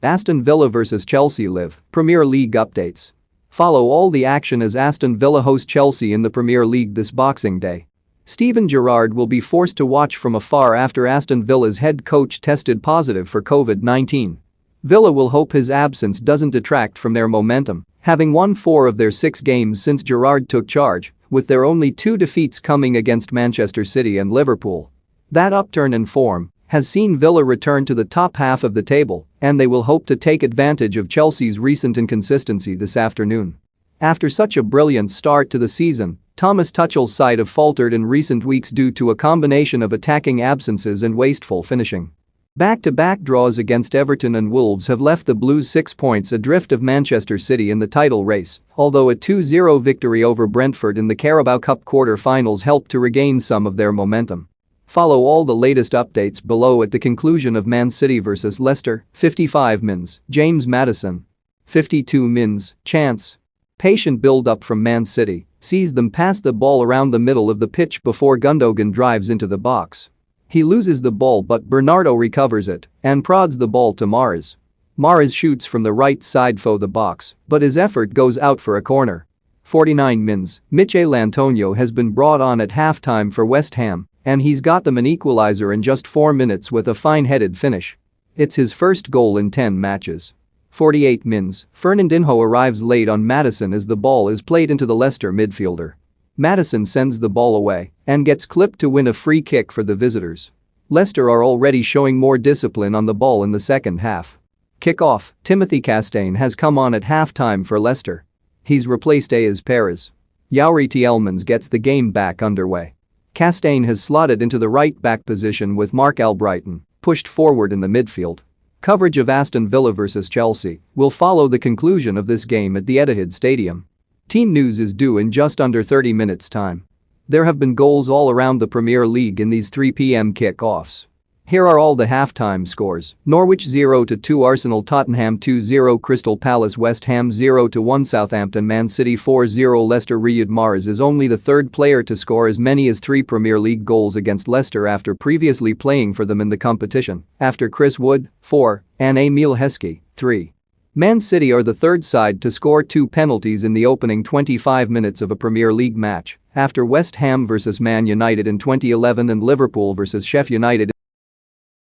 Aston Villa vs Chelsea Live Premier League updates. Follow all the action as Aston Villa host Chelsea in the Premier League this Boxing Day. Steven Gerrard will be forced to watch from afar after Aston Villa's head coach tested positive for COVID-19. Villa will hope his absence doesn't detract from their momentum, having won 4 of their 6 games since Gerrard took charge, with their only 2 defeats coming against Manchester City and Liverpool. That upturn in form has seen Villa return to the top half of the table, and they will hope to take advantage of Chelsea's recent inconsistency this afternoon. After such a brilliant start to the season, Thomas Tuchel's side have faltered in recent weeks due to a combination of attacking absences and wasteful finishing. Back-to-back draws against Everton and Wolves have left the Blues 6 points adrift of Manchester City in the title race, although a 2-0 victory over Brentford in the Carabao Cup quarter-finals helped to regain some of their momentum. Follow all the latest updates below at the conclusion of Man City vs Leicester, 55 mins, James Maddison. 52 mins, chance. Patient build-up from Man City sees them pass the ball around the middle of the pitch before Gundogan drives into the box. He loses the ball but Bernardo recovers it and prods the ball to Mahrez. Mahrez shoots from the right side for the box, but his effort goes out for a corner. 49 mins, Michail Antonio has been brought on at halftime for West Ham, and he's got them an equalizer in just 4 minutes with a fine-headed finish. It's his first goal in 10 matches. 48 mins, Fernandinho arrives late on Maddison as the ball is played into the Leicester midfielder. Maddison sends the ball away and gets clipped to win a free kick for the visitors. Leicester are already showing more discipline on the ball in the second half. Kick-off, Timothy Castagne has come on at halftime for Leicester. He's replaced Ayoze Perez. Youri Tielemans gets the game back underway. Castagne has slotted into the right-back position with Mark Albrighton pushed forward in the midfield. Coverage of Aston Villa vs Chelsea will follow the conclusion of this game at the Etihad Stadium. Team news is due in just under 30 minutes' time. There have been goals all around the Premier League in these 3 p.m. kick-offs. Here are all the halftime scores: Norwich 0-2 Arsenal, Tottenham 2-0 Crystal Palace, West Ham 0-1 Southampton, Man City 4-0 Leicester. Riyad Mahrez is only the 3rd player to score as many as 3 Premier League goals against Leicester after previously playing for them in the competition, after Chris Wood, 4, and Emile Heskey, 3. Man City are the 3rd side to score 2 penalties in the opening 25 minutes of a Premier League match, after West Ham vs Man United in 2011 and Liverpool vs Sheffield United